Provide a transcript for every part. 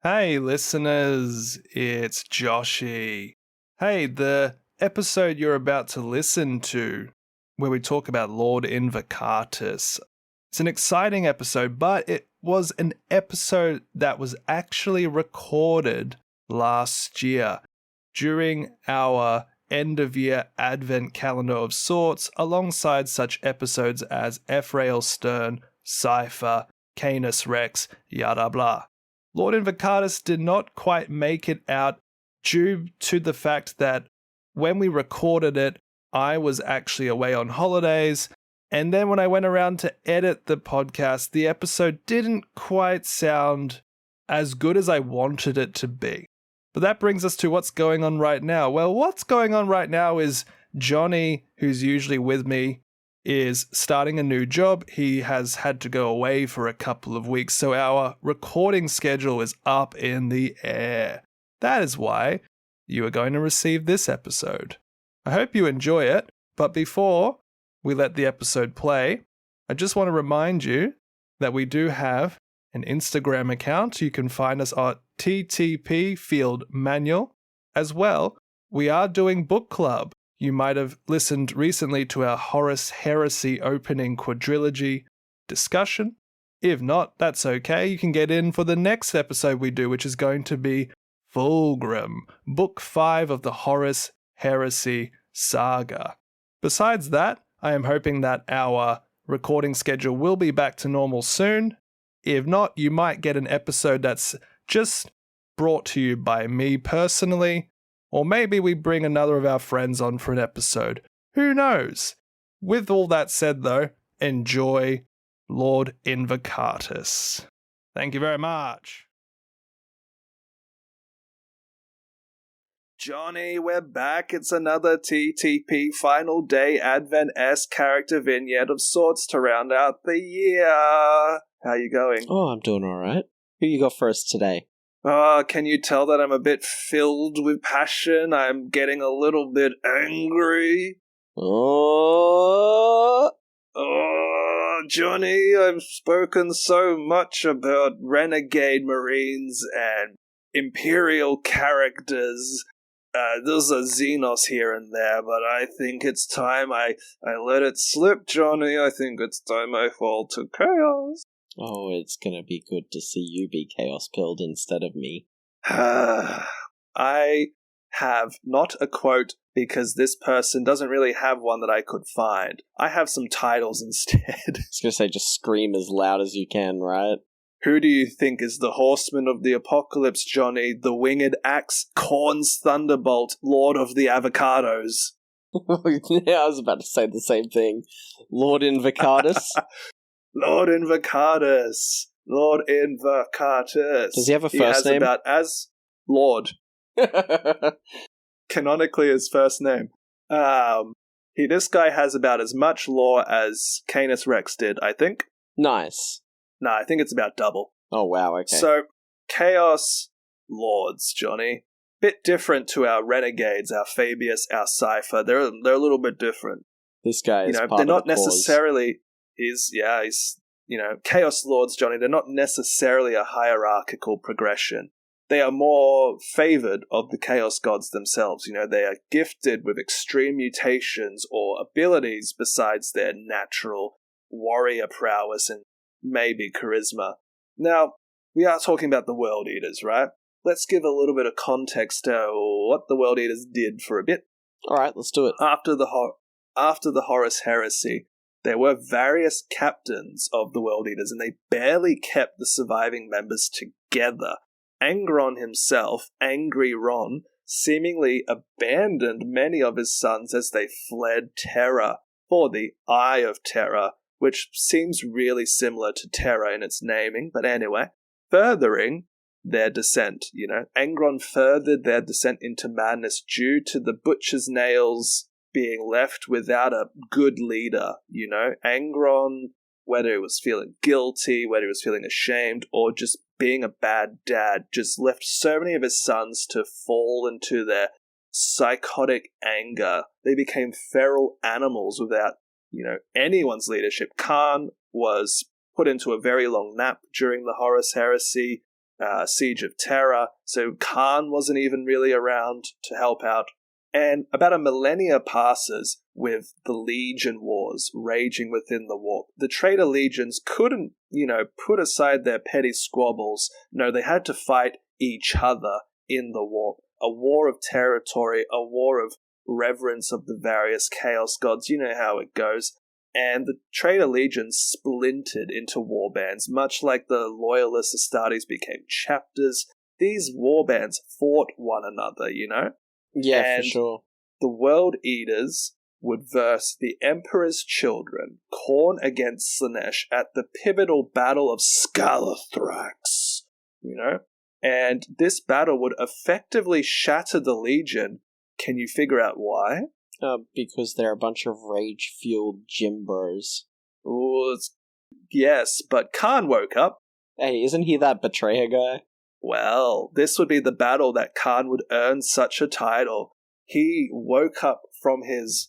Hey listeners, it's Joshy. Hey, the episode you're about to listen to, where we talk about Lord Invocatus, it's an exciting episode, but it was an episode that was actually recorded last year during our end of year advent calendar of sorts, alongside such episodes as Ephrael Stern, Cypher, Canis Rex, yada blah. Lord Invocatus did not quite make it out due to the fact that when we recorded it, I was actually away on holidays, and then when I went around to edit the podcast, the episode didn't quite sound as good as I wanted it to be. But that brings us to what's going on right now. Well, what's going on right now is Jonny, who's usually with me, is starting a new job. He has had to go away for a couple of weeks, so our recording schedule is up in the air. That is why you are going to receive this episode. I hope you enjoy it, but before we let the episode play, I just want to remind you that we do have an Instagram account. You can find us at TTP Field Manual. As well, we are doing book club. You might have listened recently to our Horus Heresy opening quadrilogy discussion. If not, that's okay. You can get in for the next episode we do, which is going to be Fulgrim, Book 5 of the Horus Heresy saga. Besides that, I am hoping that our recording schedule will be back to normal soon. If not, you might get an episode that's just brought to you by me personally. Or maybe we bring another of our friends on for an episode. Who knows? With all that said, though, enjoy Lord Invocatus. Thank you very much. Jonny, we're back. It's another TTP Final Day Advent-esque character vignette of sorts to round out the year. How you going? Oh, I'm doing alright. Who you got first today? Can you tell that I'm a bit filled with passion? I'm getting a little bit angry. Oh, Jonny, I've spoken so much about renegade marines and imperial characters. There's a Xenos here and there, but I think it's time I let it slip, Jonny. I think it's time I fall to chaos. Oh, it's gonna be good to see you be chaos-pilled instead of me. I have not a quote because this person doesn't really have one that I could find. I have some titles instead. I was gonna say, just scream as loud as you can, right? Who do you think is the horseman of the apocalypse, Jonny? The winged axe, Khorne's thunderbolt, lord of the avocados. Yeah, I was about to say the same thing. Lord Invocatus. Lord Invocatus. Lord Invocatus. Does he have a first name? About as Lord. Canonically his first name. This guy has about as much lore as Canis Rex did, I think. Nice. No, I think it's about double. Oh, wow, okay. So, Chaos Lords, Jonny. Bit different to our Renegades, our Fabius, our Cypher. They're a little bit different. This guy is part they're of not the cause. necessarily... He's Chaos Lords, Jonny, they're not necessarily a hierarchical progression. They are more favored of the Chaos Gods themselves. They are gifted with extreme mutations or abilities besides their natural warrior prowess and maybe charisma. Now, we are talking about the World Eaters, right? Let's give a little bit of context to what the World Eaters did for a bit. Alright, let's do it. After the Horus Heresy, there were various captains of the World Eaters, and they barely kept the surviving members together. Angron himself, Angry Ron, seemingly abandoned many of his sons as they fled Terra for the Eye of Terror, which seems really similar to Terra in its naming, but anyway, furthering their descent, Angron furthered their descent into madness due to the Butcher's Nails being left without a good leader, Angron, whether he was feeling guilty, whether he was feeling ashamed, or just being a bad dad, just left so many of his sons to fall into their psychotic anger. They became feral animals without, anyone's leadership. Khan was put into a very long nap during the Horus Heresy. Siege of Terra, so Khorne wasn't even really around to help out. And about a millennia passes with the Legion Wars raging within the warp. The traitor legions couldn't, put aside their petty squabbles. No, they had to fight each other in the warp. A war of territory, a war of reverence of the various chaos gods. You know how it goes. And the traitor legions splintered into warbands, much like the loyalist Astartes became chapters. These warbands fought one another, Yeah, and for sure. the World Eaters would verse the Emperor's children, Khorne against Slaanesh, at the pivotal Battle of Scalathrax, And this battle would effectively shatter the Legion. Can you figure out why? Because they're a bunch of rage-fueled gym bros. Ooh, yes, but Khorne woke up. Hey, isn't he that betrayer guy? Well, this would be the battle that Khorne would earn such a title. He woke up from his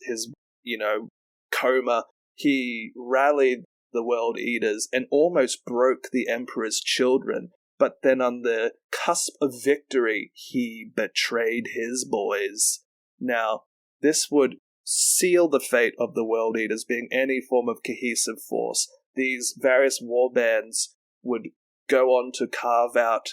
coma. He rallied the World Eaters and almost broke the Emperor's children. But then on the cusp of victory, he betrayed his boys. Now, this would seal the fate of the World Eaters being any form of cohesive force. These various warbands would go on to carve out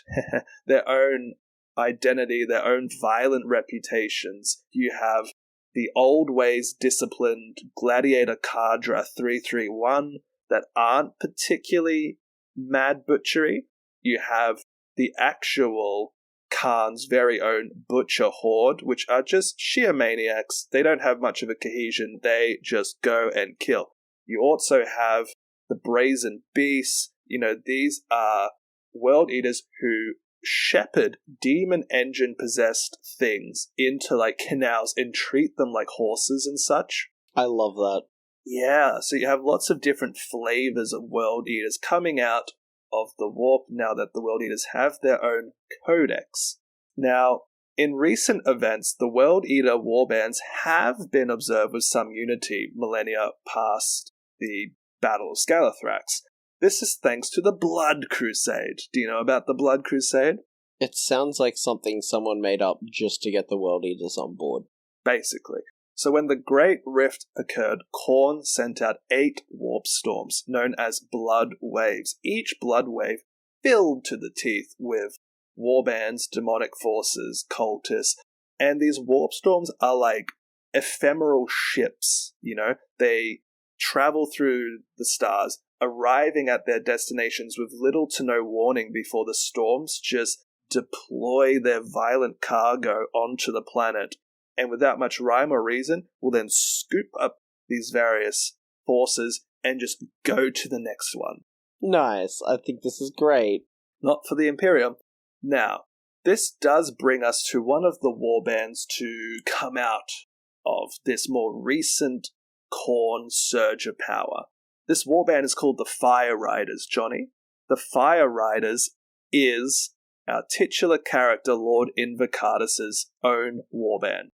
their own identity, their own violent reputations. You have the old ways disciplined gladiator cadre 331 that aren't particularly mad butchery. You have the actual Khorne's very own butcher horde, which are just sheer maniacs. They don't have much of a cohesion. They just go and kill. You also have the brazen beasts. These are world eaters who shepherd demon engine possessed things into canals and treat them like horses and such. I love that. Yeah, so you have lots of different flavors of world eaters coming out of the warp now that the world eaters have their own codex. Now, in recent events, the world eater warbands have been observed with some unity millennia past the Battle of Scalathrax. This is thanks to the Blood Crusade. Do you know about the Blood Crusade? It sounds like something someone made up just to get the World Eaters on board. Basically. So when the Great Rift occurred, Khorne sent out 8 warp storms, known as Blood Waves. Each Blood Wave filled to the teeth with warbands, demonic forces, cultists, and these warp storms are like ephemeral ships, They travel through the stars, arriving at their destinations with little to no warning before the storms just deploy their violent cargo onto the planet, and without much rhyme or reason will then scoop up these various forces and just go to the next one. Nice, I think this is great. Not for the Imperium. Now, this does bring us to one of the warbands to come out of this more recent Khorne surge of power. This warband is called the Fire Riders, Jonny. The Fire Riders is our titular character Lord Invocatus' own warband.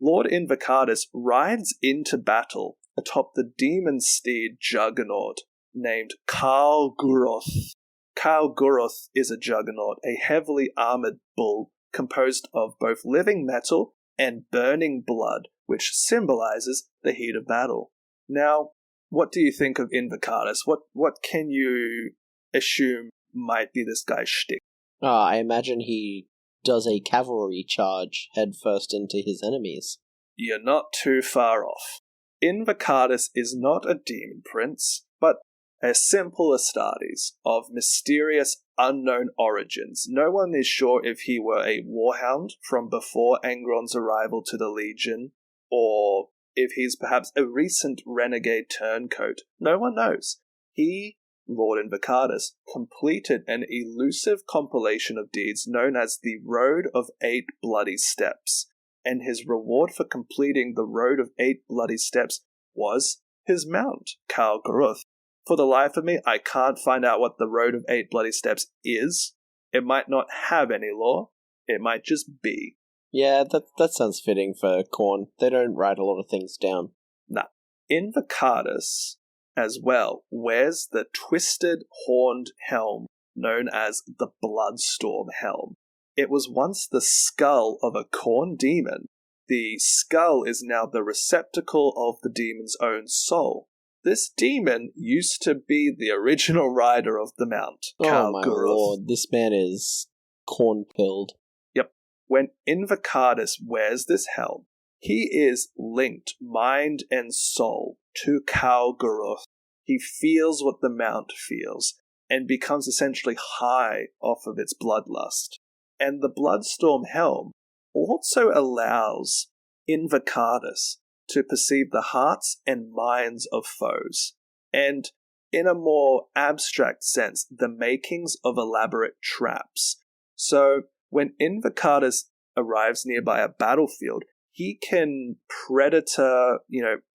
Lord Invocatus rides into battle atop the demon steed Juggernaut named Khal-Guroth. Khal-Guroth is a Juggernaut, a heavily armored bull composed of both living metal and burning blood, which symbolizes the heat of battle. Now, what do you think of Invocatus? What can you assume might be this guy's shtick? I imagine he does a cavalry charge headfirst into his enemies. You're not too far off. Invocatus is not a demon prince, but a simple Astartes of mysterious, unknown origins. No one is sure if he were a warhound from before Angron's arrival to the Legion, or if he's perhaps a recent renegade turncoat. No one knows. He, Lord Invocatus, completed an elusive compilation of deeds known as the Road of 8 Bloody Steps, and his reward for completing the Road of 8 Bloody Steps was his mount, Khal-Guroth. For the life of me, I can't find out what the Road of 8 Bloody Steps is. It might not have any lore. It might just be. Yeah, that sounds fitting for Khorne. They don't write a lot of things down. Nah. Invocatus, as well, wears the twisted horned helm known as the Bloodstorm Helm. It was once the skull of a Khorne demon. The skull is now the receptacle of the demon's own soul. This demon used to be the original rider of the mount, Oh my lord, this man is Khorne-fuelled. Yep. When Invocatus wears this helm, he is linked mind and soul to Khorne-fuelled. He feels what the mount feels, and becomes essentially high off of its bloodlust. And the Bloodstorm Helm also allows Invocatus to perceive the hearts and minds of foes, and in a more abstract sense, the makings of elaborate traps. So when Invocatus arrives nearby a battlefield, he can predator,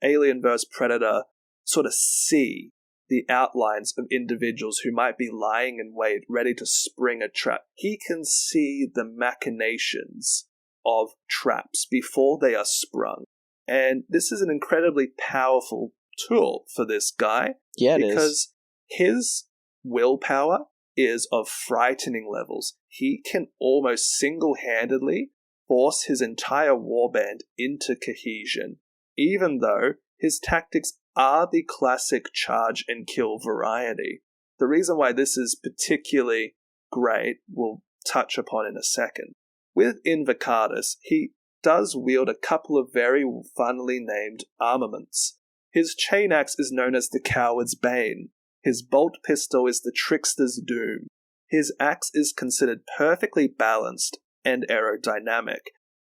alien versus predator, sort of see the outlines of individuals who might be lying in wait, ready to spring a trap. He can see the machinations of traps before they are sprung. And this is an incredibly powerful tool for this guy. Yeah, because his willpower is of frightening levels. He can almost single-handedly force his entire warband into cohesion, even though his tactics are the classic charge and kill variety. The reason why this is particularly great, we'll touch upon in a second. With Invocatus, he does wield a couple of very funnily named armaments. His chain axe is known as the Coward's Bane. His bolt pistol is the Trickster's Doom. His axe is considered perfectly balanced and aerodynamic.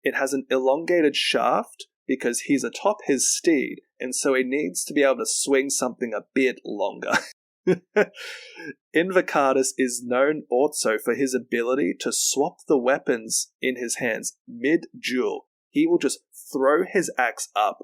It has an elongated shaft because he's atop his steed, and so he needs to be able to swing something a bit longer. Invocatus is known also for his ability to swap the weapons in his hands mid-duel. He will just throw his axe up,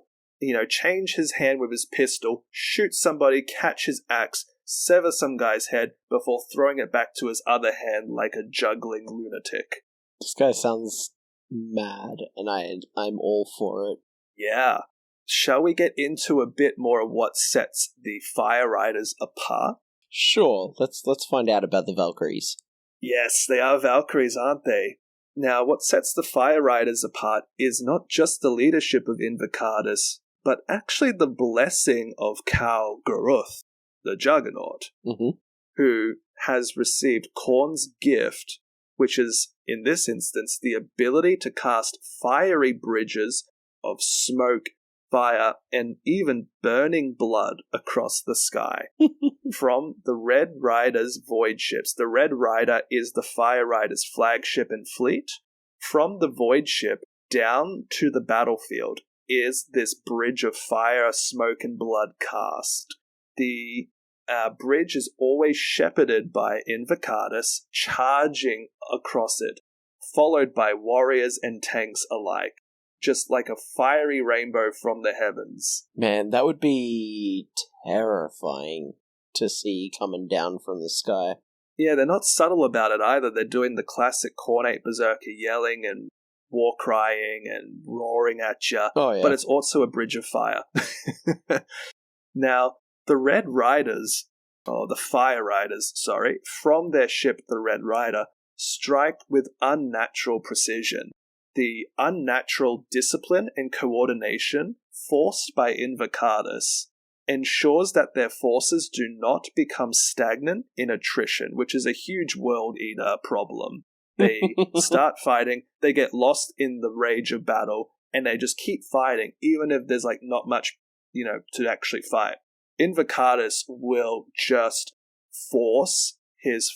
change his hand with his pistol, shoot somebody, catch his axe, sever some guy's head before throwing it back to his other hand like a juggling lunatic. This guy sounds mad, and I'm all for it. Yeah. Shall we get into a bit more of what sets the Fire Riders apart? Sure, let's find out about the Valkyries. Yes, they are Valkyries, aren't they? Now, what sets the Fire Riders apart is not just the leadership of Invocatus, but actually the blessing of Khorne-fuelled, the Juggernaut, who has received Khorne's gift, which is, in this instance, the ability to cast fiery bridges of smoke, fire, and even burning blood across the sky. From the Red Rider's void ships. The Red Rider is the Fire Rider's flagship and fleet. From the void ship down to the battlefield is this bridge of fire, smoke, and blood cast. The bridge is always shepherded by Invocatus, charging across it, followed by warriors and tanks alike. Just like a fiery rainbow from the heavens. Man, that would be terrifying to see coming down from the sky. Yeah, they're not subtle about it either. They're doing the classic Khornate Berserker yelling and war crying and roaring at you. Oh, yeah. But it's also a bridge of fire. Now, the Fire Riders, from their ship, the Red Rider, strike with unnatural precision. The unnatural discipline and coordination forced by Invocatus ensures that their forces do not become stagnant in attrition, which is a huge World Eater problem. They start fighting, they get lost in the rage of battle, and they just keep fighting, even if there's not much, to actually fight. Invocatus will just force his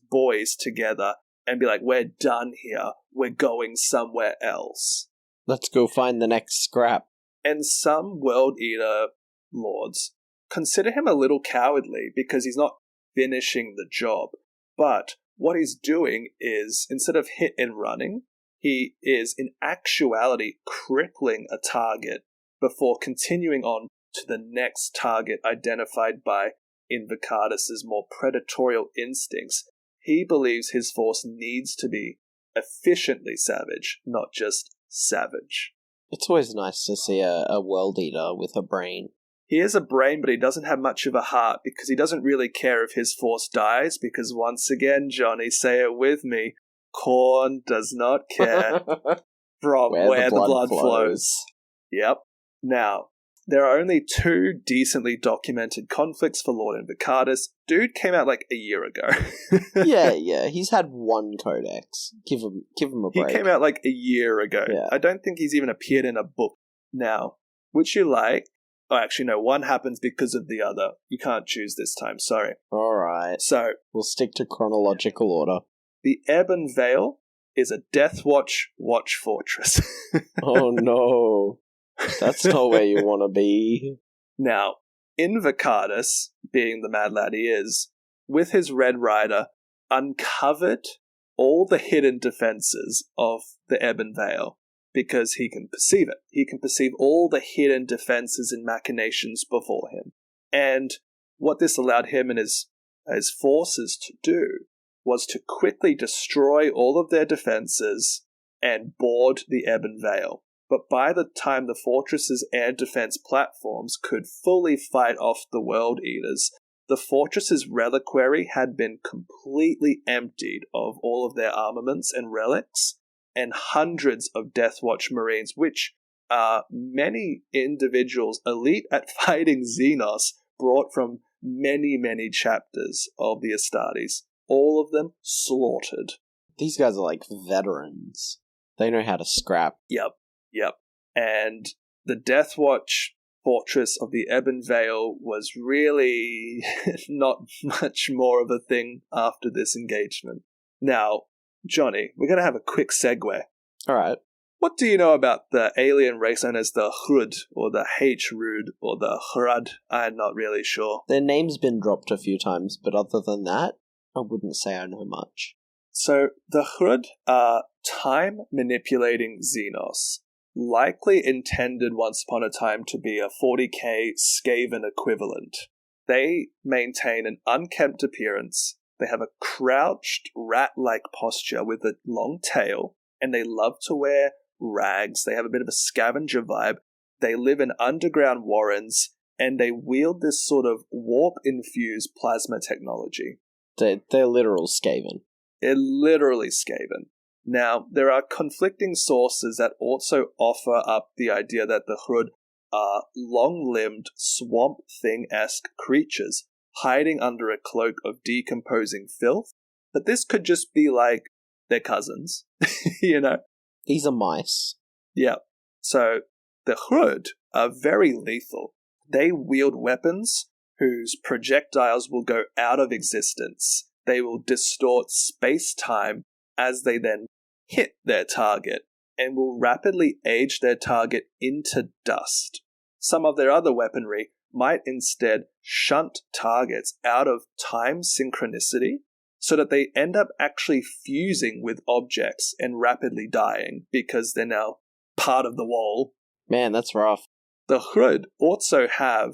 boys together and be like, we're done here. We're going somewhere else. Let's go find the next scrap. And some World Eater lords consider him a little cowardly because he's not finishing the job. But what he's doing is, instead of hit and running, he is in actuality crippling a target before continuing on to the next target identified by Invocatus' more predatory instincts. He believes his force needs to be efficiently savage, not just savage. It's always nice to see a World Eater with a brain. He has a brain, but he doesn't have much of a heart because he doesn't really care if his force dies because once again, Johnny, say it with me, Khorne does not care from where the blood flows. Yep. Now, there are only 2 decently documented conflicts for Lord Invocatus. Dude came out like a year ago. yeah. He's had 1 codex. Give him a break. He came out like a year ago. Yeah. I don't think he's even appeared in a book. Now, would you like... Oh, actually, no. One happens because of the other. You can't choose this time. Sorry. All right. So, we'll stick to chronological order. the Ebon Vale is a Deathwatch watch fortress. Oh, no. That's not where you want to be. Now, Invocatus, being the mad lad he is, with his Red Rider, uncovered all the hidden defenses of the Ebon Vale. Because he can perceive it. He can perceive all the hidden defenses and machinations before him. And what this allowed him and his forces to do was to quickly destroy all of their defenses and board the Ebon Vale. But by the time the fortress's air defense platforms could fully fight off the World Eaters, the fortress's reliquary had been completely emptied of all of their armaments and relics, and hundreds of Deathwatch Marines, which are many individuals elite at fighting Xenos, brought from many, many chapters of the Astartes. All of them slaughtered. These guys are like veterans. They know how to scrap. Yep. And the Deathwatch fortress of the Ebon Vale was really not much more of a thing after this engagement. Now, Johnny, we're going to have a quick segue. All right. What do you know about the alien race known as the Hrud, or the H-Rud, or the Hrud? I'm not really sure. Their name's been dropped a few times, but other than that, I wouldn't say I know much. So, the Hrud are time-manipulating Xenos, likely intended once upon a time to be a 40k Skaven equivalent. They maintain an unkempt appearance. They have a crouched, rat-like posture with a long tail, and they love to wear rags. They have a bit of a scavenger vibe. They live in underground warrens, and they wield this sort of warp-infused plasma technology. They're literal Skaven. They're literally Skaven. Now, there are conflicting sources that also offer up the idea that the Hrud are long-limbed, swamp thing-esque creatures, hiding under a cloak of decomposing filth, but this could just be like their cousins, you know? These are mice. Yeah. So, the Hrud are very lethal. They wield weapons whose projectiles will go out of existence. They will distort space-time as they then hit their target, and will rapidly age their target into dust. Some of their other weaponry might instead shunt targets out of time synchronicity so that they end up actually fusing with objects and rapidly dying because they're now part of the wall. Man, that's rough. The Hrud also have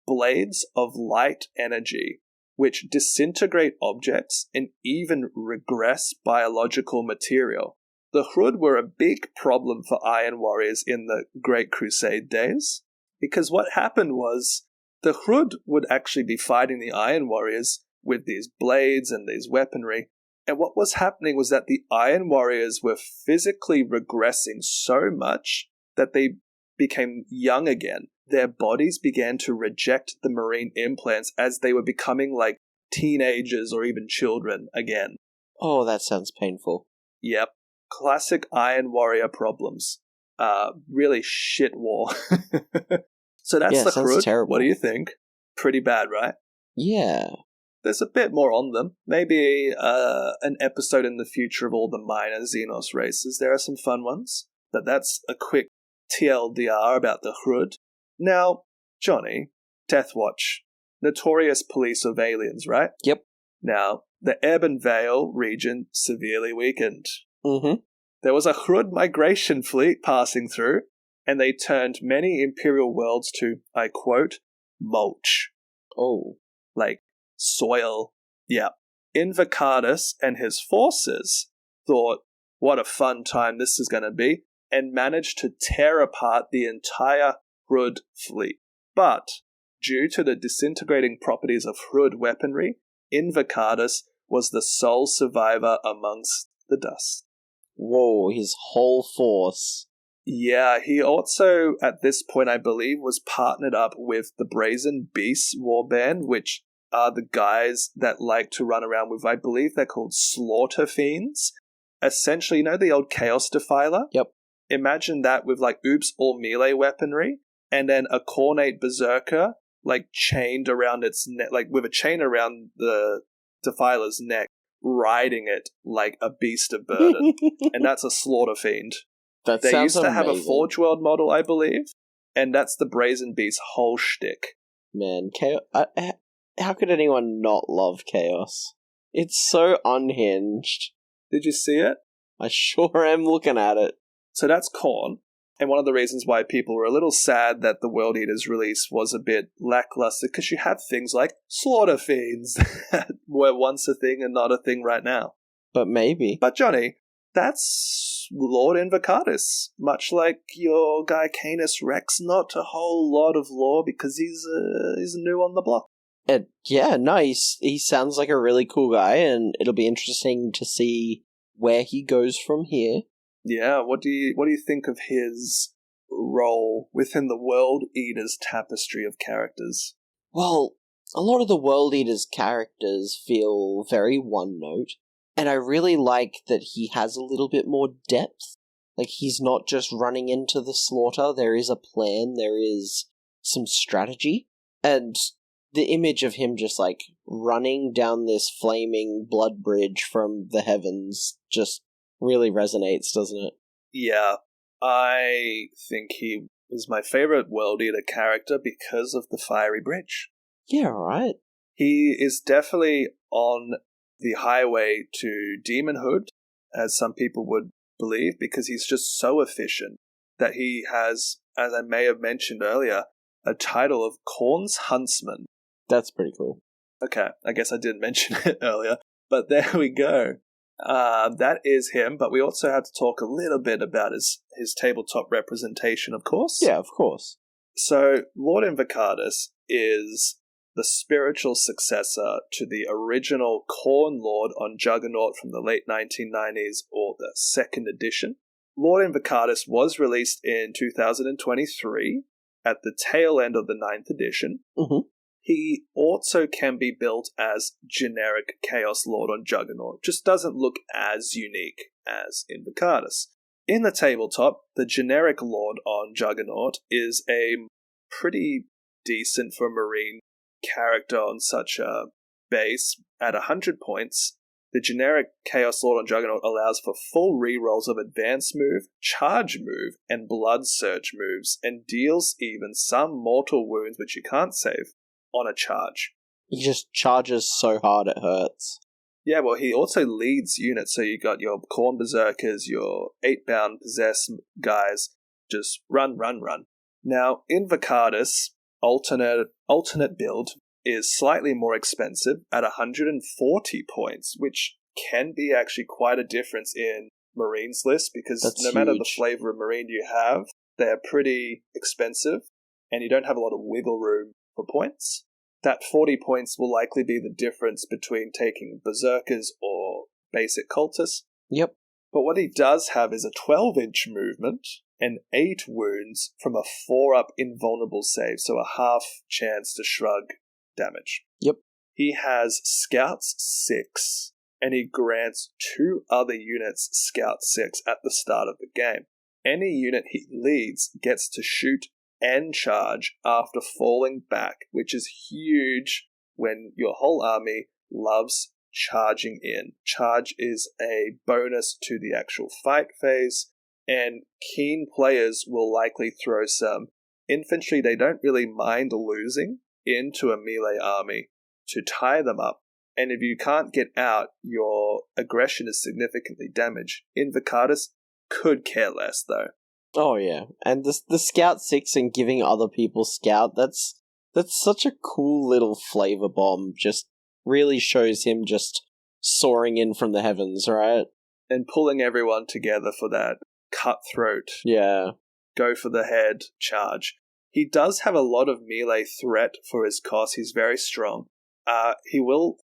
blades of light energy which disintegrate objects and even regress biological material. The Hrud were a big problem for Iron Warriors in the Great Crusade days, because what happened was the Hrud would actually be fighting the Iron Warriors with these blades and these weaponry, and what was happening was that the Iron Warriors were physically regressing so much that they became young again. Their bodies began to reject the marine implants as they were becoming like teenagers or even children again. Oh, that sounds painful. Yep. Classic Iron Warrior problems. Really shit war. So that's the Hrud. Terrible. What do you think? Pretty bad, right? Yeah. There's a bit more on them. Maybe an episode in the future of all the minor Xenos races. There are some fun ones. But that's a quick TLDR about the Hrud. Now, Johnny, Deathwatch, notorious police of aliens, right? Yep. Now, the Ebon Vale region severely weakened. Mm-hmm. There was a Hrud migration fleet passing through, and they turned many Imperial worlds to, I quote, mulch. Oh. Like soil. Yeah. Invocatus and his forces thought, what a fun time this is going to be, and managed to tear apart the entire Hrud fleet. But due to the disintegrating properties of Hrud weaponry, Invocatus was the sole survivor amongst the dust. Whoa, his whole force. Yeah, he also, at this point, I believe, was partnered up with the Brazen Beasts warband, which are the guys that like to run around with, I believe they're called Slaughter Fiends. Essentially, you know the old Chaos Defiler? Yep. Imagine that with, like, oops, all melee weaponry, and then a Khornate Berserker, like, chained around its neck, like, with a chain around the Defiler's neck, riding it like a beast of burden. And that's a Slaughter Fiend. That They sounds used to have a amazing. Forge World model, I believe, and that's the Brazen Beast's whole shtick. Man, Chaos. How could anyone not love Chaos? It's so unhinged. Did you see it? I sure am looking at it. So that's Khorne, and one of the reasons why people were a little sad that the World Eaters release was a bit lackluster, because you have things like Slaughter Fiends that were once a thing and not a thing right now. But maybe. But Johnny, that's Lord Invocatus. Much like your guy Canis Rex, not a whole lot of lore because he's new on the block. Yeah, no, he sounds like a really cool guy, and it'll be interesting to see where he goes from here. Yeah, what do you think of his role within the World Eaters tapestry of characters? Well, a lot of the World Eaters characters feel very one-note, and I really like that he has a little bit more depth. Like, he's not just running into the slaughter, there is a plan, there is some strategy, and the image of him just, like, running down this flaming blood bridge from the heavens just really resonates, doesn't it? Yeah, I think he is my favorite World Eater character because of the fiery bridge. Yeah, right. He is definitely on the highway to demonhood, as some people would believe, because he's just so efficient that he has, as I may have mentioned earlier, a title of Khorne's Huntsman. That's pretty cool. Okay, I guess I didn't mention it earlier, but there we go. That is him, but we also have to talk a little bit about his tabletop representation, of course. Yeah, of course. So, Lord Invocatus is the spiritual successor to the original Khorne Lord on Juggernaut from the late 1990s, or the second edition. Lord Invocatus was released in 2023 at the tail end of the 9th edition. Mm-hmm. He also can be built as generic Chaos Lord on Juggernaut, just doesn't look as unique as Invocatus. In the tabletop, the generic Lord on Juggernaut is a pretty decent for Marine character on such a base. At 100 points, the generic Chaos Lord on Juggernaut allows for full rerolls of Advance Move, Charge Move, and Blood Surge moves, and deals even some mortal wounds which you can't save on a charge. He just charges so hard it hurts. Yeah, well, he also leads units, so you got your Khorne Berserkers, your 8-bound Possess guys, just run. Now, Invocatus, alternate build, is slightly more expensive at 140 points, which can be actually quite a difference in Marines list, because That's no matter the huge. flavor of Marine you have, they're pretty expensive, and you don't have a lot of wiggle room for points. That 40 points will likely be the difference between taking Berserkers or basic Cultists. Yep. But what he does have is a 12-inch movement and 8 wounds from a 4-up invulnerable save, so a half chance to shrug damage. Yep. He has Scouts 6, and he grants 2 other units Scout 6 at the start of the game. Any unit he leads gets to shoot and charge after falling back, which is huge when your whole army loves charging in. Charge is a bonus to the actual fight phase, and keen players will likely throw some infantry they don't really mind losing into a melee army to tie them up. And if you can't get out, your aggression is significantly damaged. Invocatus could care less, though. Oh yeah, and the Scout 6 and giving other people Scout, that's such a cool little flavor bomb. Just really shows him just soaring in from the heavens, right? And pulling everyone together for that cutthroat, Yeah. go for the head charge. He does have a lot of melee threat for his cost. He's very strong. He will,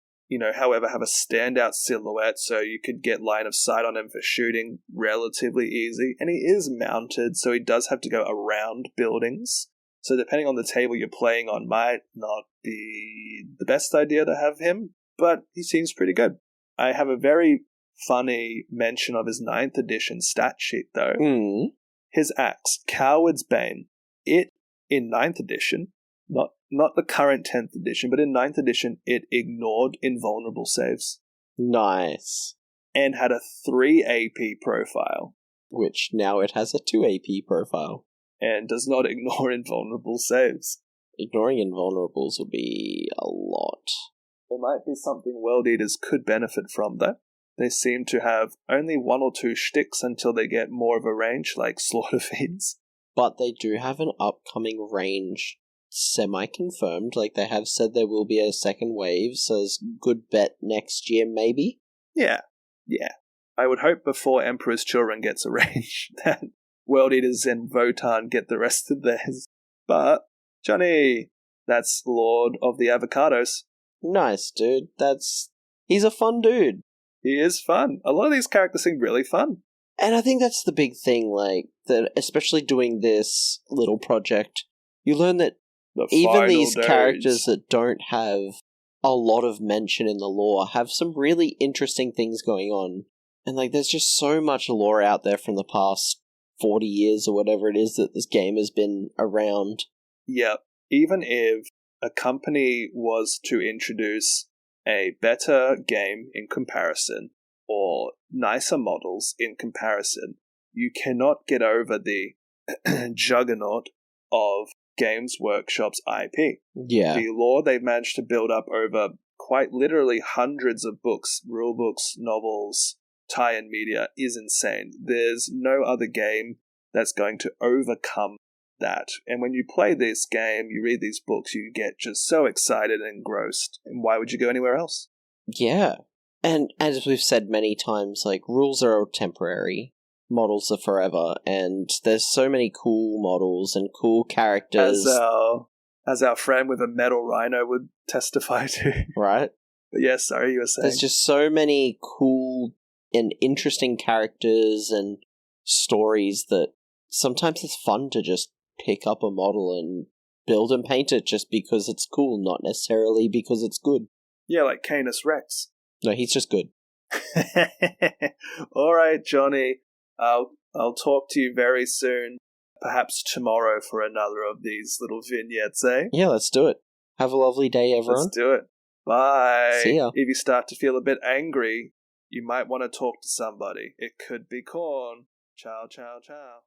however, have a standout silhouette, so you could get line of sight on him for shooting relatively easy. And he is mounted, so he does have to go around buildings. So depending on the table you're playing on, might not be the best idea to have him, but he seems pretty good. I have a very funny mention of his 9th edition stat sheet, though. His axe, Coward's Bane. It, in 9th edition, not the current 10th edition, but in 9th edition, it ignored invulnerable saves. Nice. And had a 3 AP profile. Which now it has a 2 AP profile. And does not ignore invulnerable saves. Ignoring invulnerables would be a lot. It might be something World Eaters could benefit from, though. They seem to have only 1 or 2 shticks until they get more of a range, like Slaughter Fiends. But they do have an upcoming range semi-confirmed. Like, they have said there will be a second wave, so it's good bet next year, maybe? Yeah. I would hope before Emperor's Children gets a range that World Eaters and Votan get the rest of theirs. But, Jonny, that's Lord of the Avocados. Nice, dude. He's a fun dude. He is fun. A lot of these characters seem really fun. And I think that's the big thing, like, that especially doing this little project, you learn that even these characters that don't have a lot of mention in the lore have some really interesting things going on. And, like, there's just so much lore out there from the past 40 years or whatever it is that this game has been around. Yep. Even if a company was to introduce a better game in comparison, or nicer models in comparison, you cannot get over the juggernaut of Games Workshop's IP. Yeah. The lore they've managed to build up over quite literally hundreds of books, rule books, novels, tie-in media is insane. There's no other game that's going to overcome that. And when you play this game, you read these books, you get just so excited and engrossed. And why would you go anywhere else? Yeah. And as we've said many times, like, rules are temporary, models are forever, and there's so many cool models and cool characters. As our friend with a metal rhino would testify to. Right? But yeah, sorry, you were saying. There's just so many cool and interesting characters and stories that sometimes it's fun to just pick up a model and build and paint it just because it's cool, not necessarily because it's good. Yeah, like Canis Rex. No, he's just good. All right, Jonny. I'll talk to you very soon. Perhaps tomorrow for another of these little vignettes, eh? Yeah, let's do it. Have a lovely day, everyone. Let's do it. Bye. See ya. If you start to feel a bit angry, you might want to talk to somebody. It could be Khorne. Ciao, ciao, ciao.